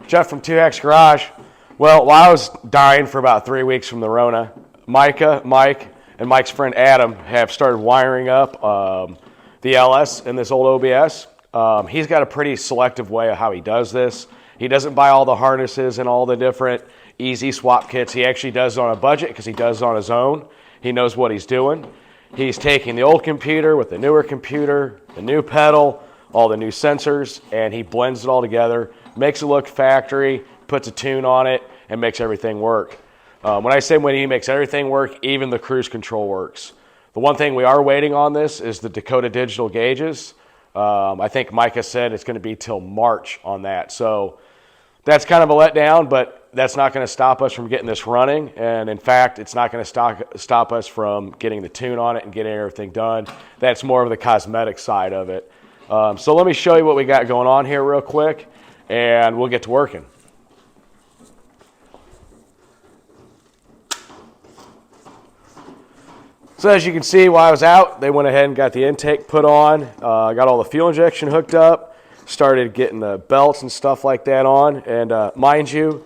Jeff from 2X Garage. Well, while I was dying for about 3 weeks from the Rona, Mike, and Mike's friend Adam have started wiring up the LS in this old OBS. He's got a pretty selective way of how he does this. He doesn't buy all the harnesses and all the different easy swap kits. He actually does it on a budget because he does it on his own. He knows what he's doing. He's taking the old computer with the newer computer, the new pedal, all the new sensors, and he blends it all together, makes it look factory, puts a tune on it, and makes everything work. When I say when he makes everything work, even the cruise control works. The one thing we are waiting on this is the Dakota digital gauges. I think Micah said it's going to be till March on that. So that's kind of a letdown, but that's not going to stop us from getting this running. And in fact, it's not going to stop us from getting the tune on it and getting everything done. That's more of the cosmetic side of it. So let me show you what we got going on here real quick, and we'll get to working. So as you can see, while I was out, they went ahead and got the intake put on, got all the fuel injection hooked up, started getting the belts and stuff like that on. And mind you,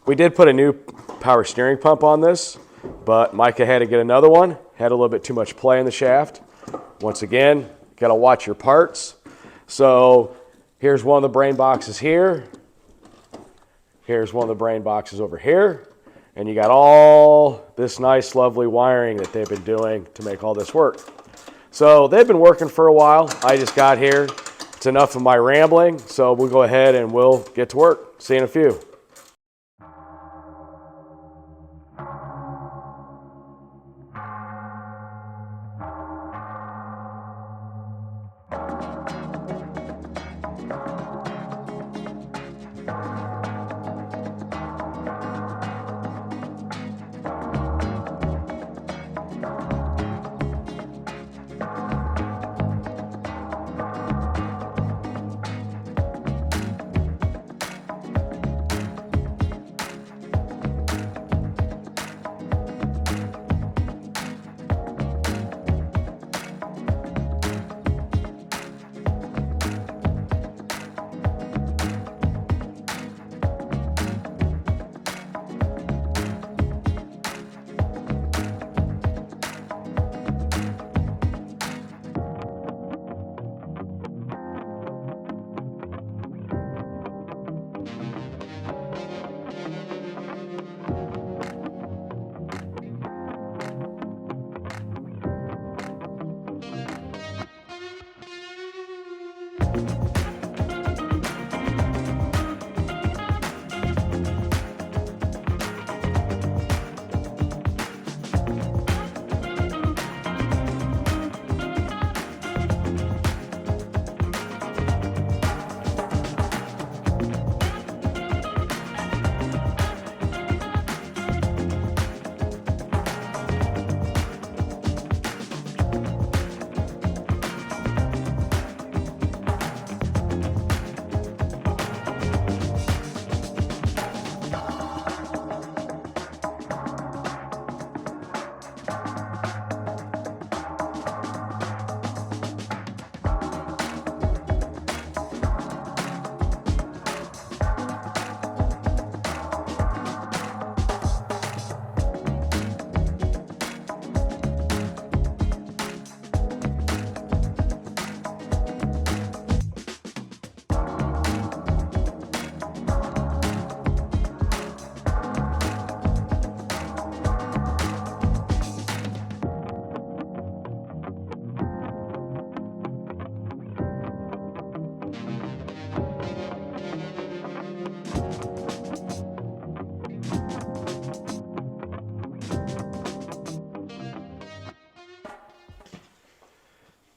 we did put a new power steering pump on this, but Micah had to get another one, had a little bit too much play in the shaft. Once again, got to watch your parts. So here's one of the brain boxes here. Here's one of the brain boxes over here. And you got all this nice, lovely wiring that they've been doing to make all this work. So they've been working for a while. I just got here. It's enough of my rambling, so we'll go ahead and we'll get to work. See you in a few.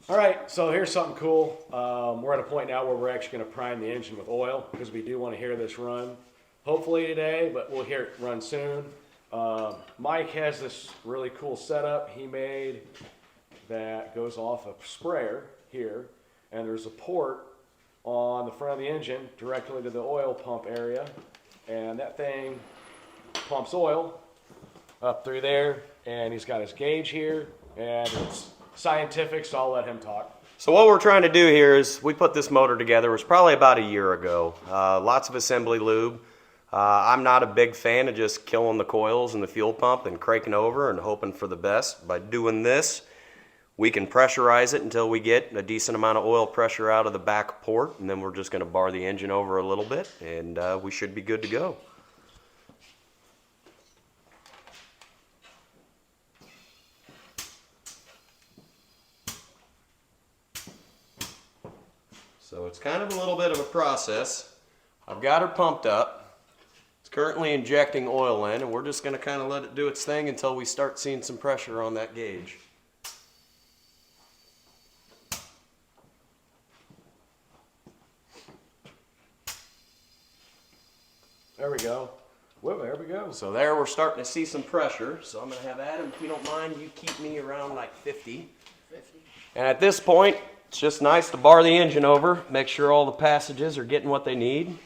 All right, so here's something cool. We're at a point now where we're actually going to prime the engine with oil because we do want to hear this run. Hopefully today, but we'll hear it run soon. Mike has this really cool setup he made that goes off a sprayer here, and there's a port on the front of the engine directly to the oil pump area, and that thing pumps oil up through there, and he's got his gauge here, and it's scientific, so I'll let him talk. So what we're trying to do here is we put this motor together. It was probably about a year ago. Lots of assembly lube. I'm not a big fan of just killing the coils and the fuel pump and cranking over and hoping for the best. By doing this, we can pressurize it until we get a decent amount of oil pressure out of the back port, and then we're just going to bar the engine over a little bit, and we should be good to go. So it's kind of a little bit of a process. I've got her pumped up. It's currently injecting oil in, and we're just going to kind of let it do its thing until we start seeing some pressure on that gauge. There we go. Well, there we go. So there we're starting to see some pressure. So I'm going to have Adam, if you don't mind, you keep me around like 50. And at this point, it's just nice to bar the engine over, make sure all the passages are getting what they need.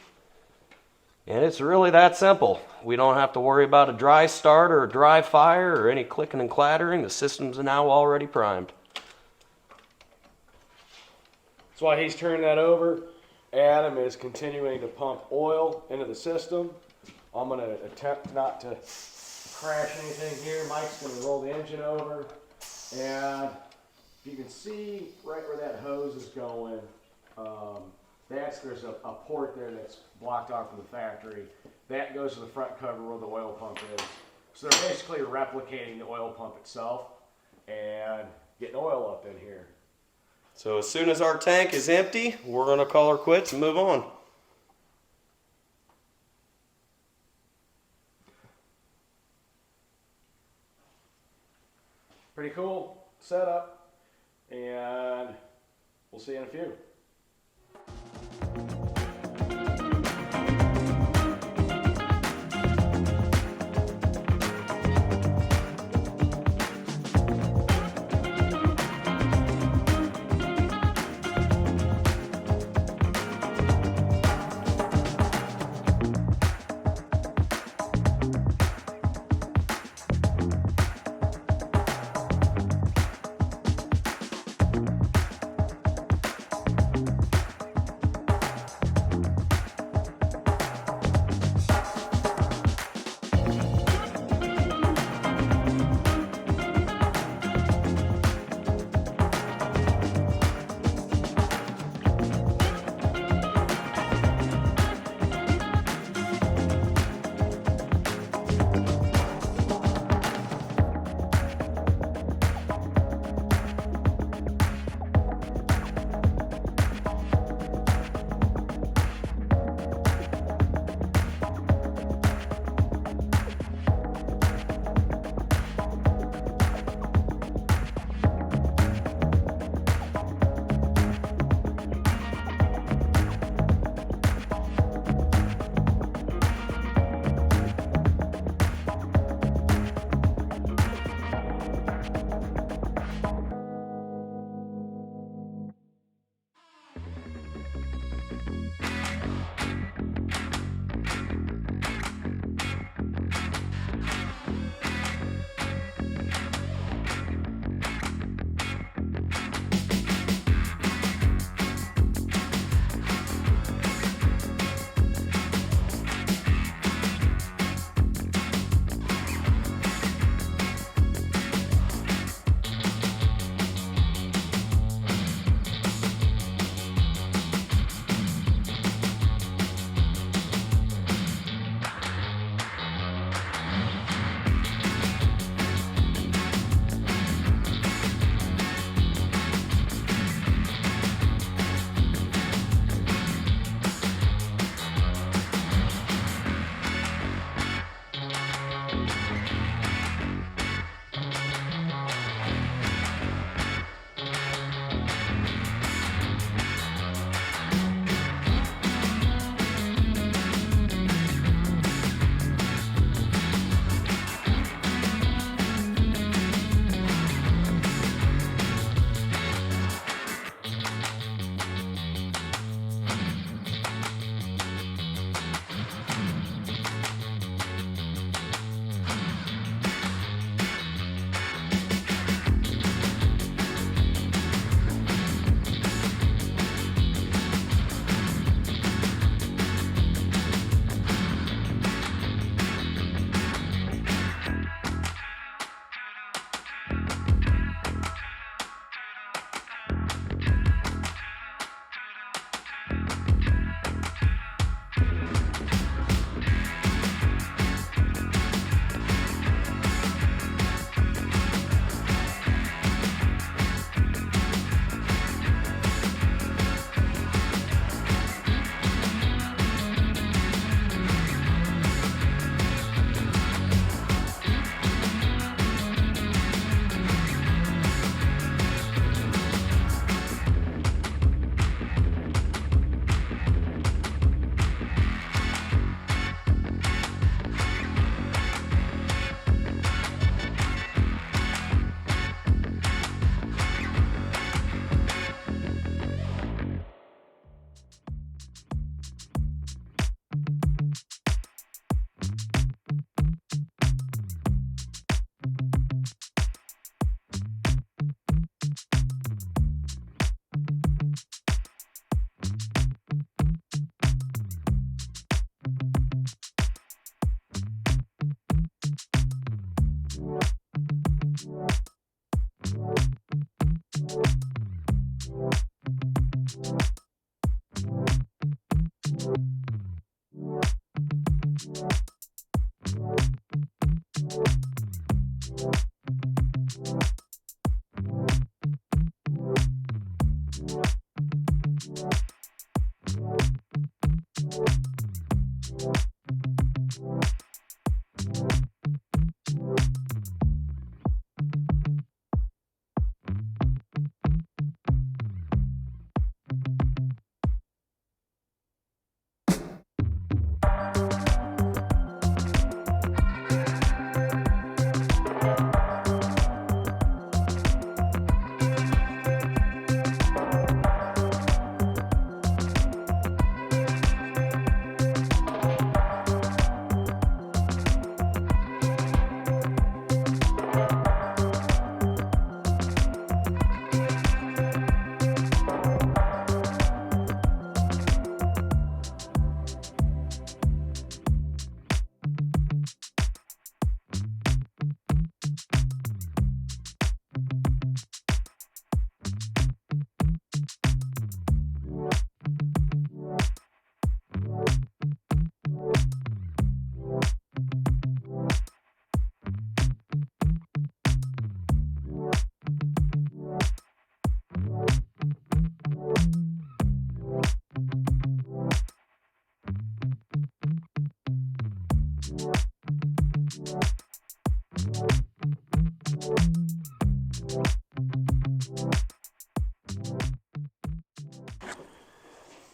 And it's really that simple. We don't have to worry about a dry start or a dry fire or any clicking and clattering. The system's now already primed. That's why he's turning that over. Adam is continuing to pump oil into the system. I'm going to attempt not to crash anything here. Mike's going to roll the engine over. And you can see right where that hose is going. There's a port there that's blocked off from the factory. That goes to the front cover where the oil pump is. So they're basically replicating the oil pump itself and getting oil up in here. So as soon as our tank is empty, we're going to call her quits and move on. Pretty cool setup, and we'll see you in a few.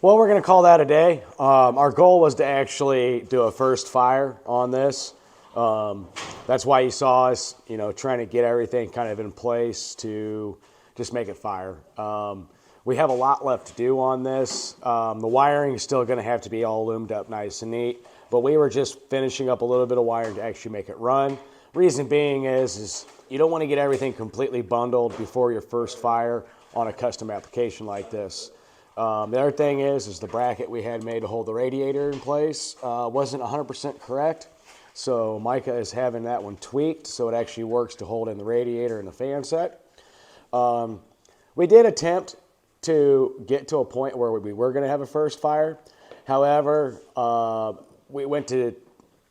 Well, we're going to call that a day. Our goal was to actually do a first fire on this. That's why you saw us, trying to get everything kind of in place to just make it fire. We have a lot left to do on this. The wiring is still going to have to be all loomed up nice and neat, but we were just finishing up a little bit of wiring to actually make it run. Reason being is you don't want to get everything completely bundled before your first fire on a custom application like this. The other thing is the bracket we had made to hold the radiator in place wasn't 100% correct. So Micah is having that one tweaked so it actually works to hold in the radiator and the fan set. We did attempt to get to a point where we were going to have a first fire. However, we went to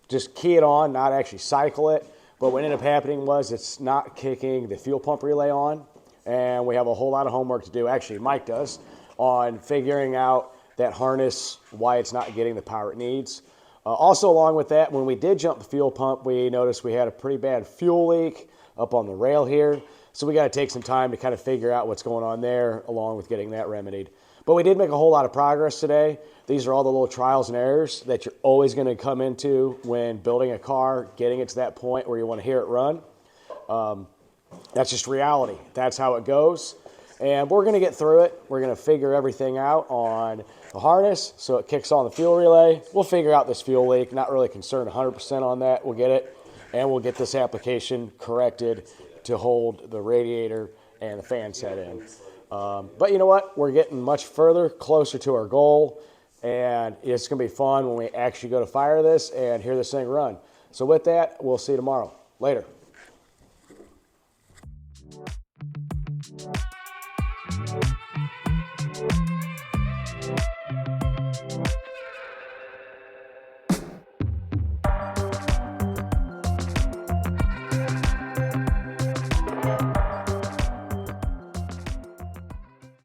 just key it on, not actually cycle it. But what ended up happening was it's not kicking the fuel pump relay on. And we have a whole lot of homework to do. Actually, Mike does, on figuring out that harness, why it's not getting the power it needs. Also, along with that, when we did jump the fuel pump, we noticed we had a pretty bad fuel leak up on the rail here. So we got to take some time to kind of figure out what's going on there, along with getting that remedied. But we did make a whole lot of progress today. These are all the little trials and errors that you're always going to come into when building a car, getting it to that point where you want to hear it run. That's just reality. That's how it goes. And we're going to get through it. We're going to figure everything out on the harness so it kicks on the fuel relay. We'll figure out this fuel leak. Not really concerned 100% on that. We'll get it, and we'll get this application corrected to hold the radiator and the fan set in. But you know what? We're getting much further, closer to our goal, and it's going to be fun when we actually go to fire this and hear this thing run. So with that, we'll see you tomorrow. Later.